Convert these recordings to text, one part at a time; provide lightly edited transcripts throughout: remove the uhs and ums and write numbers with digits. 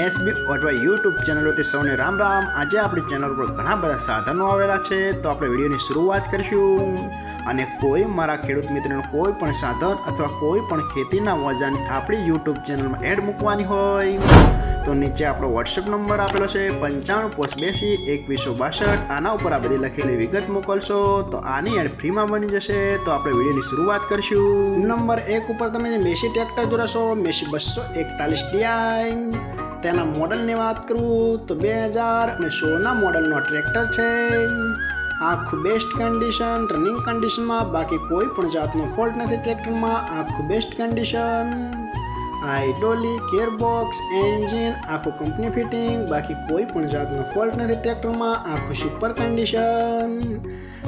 SB અથવા YouTube ચેનલોથી સૌને રામ રામ। આજે આપણી ચેનલ પર ઘણા બધા સાધનો આવેલા છે, તો આપણે વિડીયોની શરૂઆત કરીશું। અને કોઈ મારા ખેડૂત મિત્રોને કોઈ પણ સાધન અથવા કોઈ પણ ખેતીના ઓજારની આપણી યુટ્યુબ ચેનલમાં એડ મૂકવાની હોય તો નીચે આપણો વોટ્સએપ નંબર આપેલો છે 95822162। આના ઉપર આ બધી લખેલી વિગત મોકલશો તો આની એડ ફ્રીમાં બની જશે। તો આપણે વિડીયોની શરૂઆત કરીશું। નંબર 1 ઉપર તમે જે મેસી ટ્રેક્ટર જોશો, મેસી 241 DI, તેના મોડલની વાત કરું તો 2016ના મોડલનો ટ્રેક્ટર છે। આખું બેસ્ટ કન્ડિશન, રનિંગ કન્ડિશનમાં, બાકી કોઈ પણ જાતનો ફોલ્ટ નથી ટ્રેક્ટરમાં। આખું best condition, hydraulic, gearbox, engine આખું કંપની ફિટિંગ, બાકી કોઈ પણ જાતનો ફોલ્ટ નથી ટ્રેક્ટરમાં। આખું સુપર કન્ડિશન,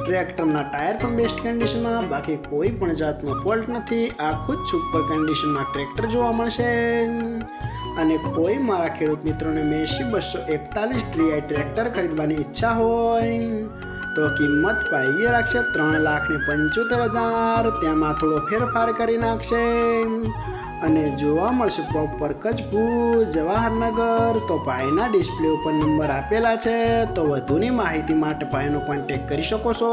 ટ્રેક્ટરના ટાયર પણ બેસ્ટ કન્ડિશનમાં, બાકી કોઈ પણ જાતનો ફોલ્ટ નથી। આખું જ સુપર કન્ડિશનમાં ટ્રેક્ટર જોવા મળશે। અને કોઈ મારા ખેડૂત મિત્રોને મેસી 241 DI ટ્રેક્ટર ખરીદવાની ઈચ્છા હોય તો કિંમત પાઈએ રાખશે 3,75,000। તેમાં થોડો ફેરફાર કરી નાખશે અને જોવા મળશે પ્રોપર કચ્છ ભુજ જવાહરનગર। તો ભાઈના ડિસ્પ્લે ઉપર નંબર આપેલા છે, તો વધુની માહિતી માટે ભાઈનો કોન્ટેક્ટ કરી શકો છો।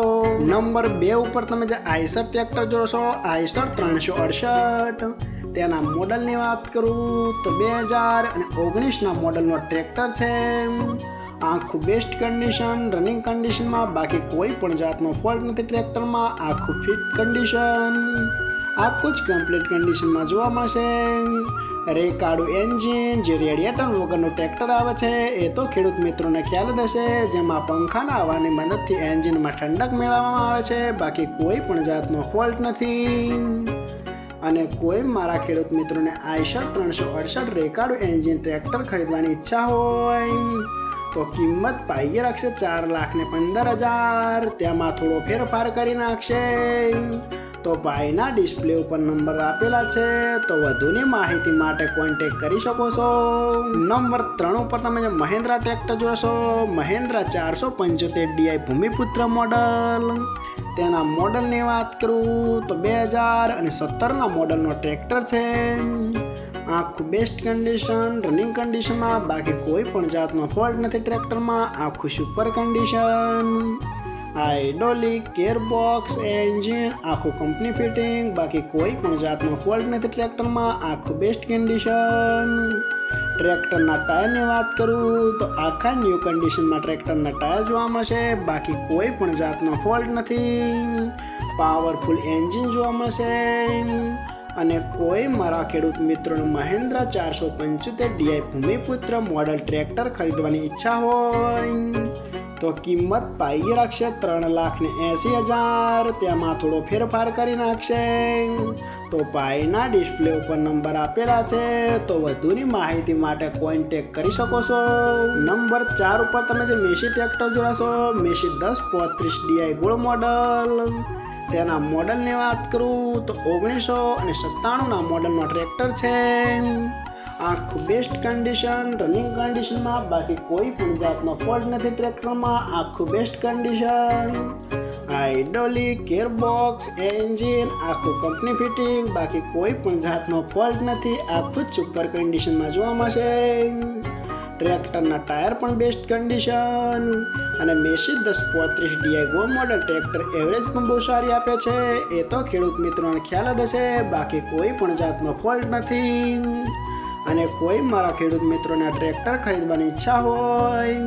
નંબર 2 ઉપર તમે જે આઈસર ટ્રેક્ટર જોશો, આઈસર 368, તેના મોડલની વાત કરું તો 2019ના મોડલનો ટ્રેક્ટર છે। આખું બેસ્ટ કન્ડિશન, રનિંગ કન્ડિશનમાં, બાકી કોઈ પણ જાતનો ફોલ્ટ નથી ટ્રેક્ટરમાં। આખું ફિટ કન્ડિશન, આખું જ કમ્પ્લીટ કન્ડિશનમાં જોવા મળશે। રેકાડું એન્જિન, જે રેડિએટર વગરનું ટ્રેક્ટર આવે છે એ તો ખેડૂત મિત્રોને ખ્યાલ જ હશે, જેમાં પંખાના હવાની મદદથી એન્જિનમાં ઠંડક મેળવવામાં આવે છે, બાકી કોઈ પણ જાતનો ફોલ્ટ નથી। અને કોઈ મારા ખેડૂત મિત્રોને આઈસર 368 રેકાડું એન્જિન ટ્રેક્ટર ખરીદવાની ઈચ્છા હોય તો કિંમત પાઈએ રાખશે 4,15,000। તેમાં થોડો ફેરફાર કરી નાખશે। તો ભાઈના ડિસ્પ્લે ઉપર નંબર આપેલા છે, તો વધુની માહિતી માટે કોન્ટેક્ટ કરી શકો છો। નંબર 3 ઉપર તમે જે મહિન્દ્રા ટ્રેક્ટર જોશો, મહિન્દ્રા 475 DI ભૂમિપુત્ર મોડલ, તેના મોડલની વાત કરું તો 2017ના મોડલનો ટ્રેક્ટર છે। આખું બેસ્ટ કન્ડિશન, રનિંગ કન્ડિશનમાં, બાકી કોઈ પણ જાતનો ફોલ્ટ નથી ટ્રેક્ટરમાં। આખું super condition, hydraulic, gearbox, engine આખું કંપની ફિટિંગ, બાકી કોઈ પણ જાતનો ફોલ્ટ નથી ટ્રેક્ટરમાં। આખું બેસ્ટ કન્ડિશન, ટ્રેક્ટરના ટાયરની વાત કરું તો આખા ન્યૂ કન્ડિશનમાં ટ્રેક્ટરના ટાયર જોવા મળશે, બાકી કોઈ પણ જાતનો ફોલ્ટ નથી। પાવરફુલ એન્જિન જોવા મળશે। અને કોઈ મારા ખેડૂત મિત્રોને Mahindra 475 DI Bhumiputra model tractor ખરીદવાની ઈચ્છા હોય તો કિંમત પાઈએ રાખશે 3,80,000। તેમાં થોડો ફેરફાર કરી નાખશે। તો ભાઈના ડિસ્પ્લે ઉપર નંબર આપેલા છે, તો વધુની માહિતી માટે કોન્ટેક્ટ કરી શકો છો। નંબર 4 ઉપર તમે જે મેસી ટ્રેક્ટર જોશો, મેસી 1035 DI ગોળ મોડલ, તેના મોડલની વાત કરું તો 1997ના મોડલનો ટ્રેક્ટર છે। આખું બેસ્ટ કન્ડિશન, રનિંગ કન્ડિશનમાં, બાકી કોઈ પણ જાતનો ફોલ્ટ નથી ટ્રેક્ટરમાં। આખું best condition, hydraulic, gearbox, engine આખું કંપની ફિટિંગ, બાકી કોઈ પણ જાતનો ફોલ્ટ નથી। આખું જ સુપર કન્ડિશનમાં જોવા મળશે। ટ્રેક્ટરના ટાયર પણ બેસ્ટ કન્ડિશન। અને Massey 1035 DI go model tractor average પણ બહુ સારી આપે છે, એ તો ખેડૂત મિત્રોને ખ્યાલ જ હશે, બાકી કોઈ પણ જાતનો ફોલ્ટ નથી। અને કોઈ મારા ખેડૂત મિત્રોને ટ્રેક્ટર ખરીદવાની ઈચ્છા હોય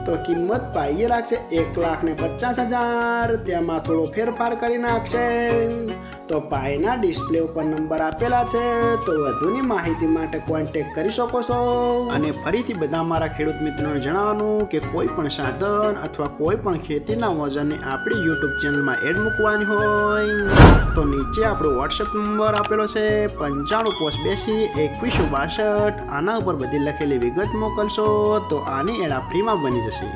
તો કિંમત પાઈએ રાખશે 1,50,000। તેમાં થોડો ફેરફાર કરી નાખશે। તો ભાઈના ડિસ્પ્લે ઉપર નંબર આપેલા છે, તો વધુની માહિતી માટે કોન્ટેક્ટ કરી શકો છો। અને ફરીથી બધા મારા ખેડૂત મિત્રોને જણાવવાનું કે કોઈ પણ સાધન અથવા કોઈ પણ ખેતીના ઓજારની આપણી યુટ્યુબ ચેનલમાં એડ મૂકવાની હોય તો નીચે આપણો વોટ્સએપ નંબર આપેલો છે 95822162। આના ઉપર બધી લખેલી વિગત મોકલશો તો આની એડ ફ્રીમાં બની જશે।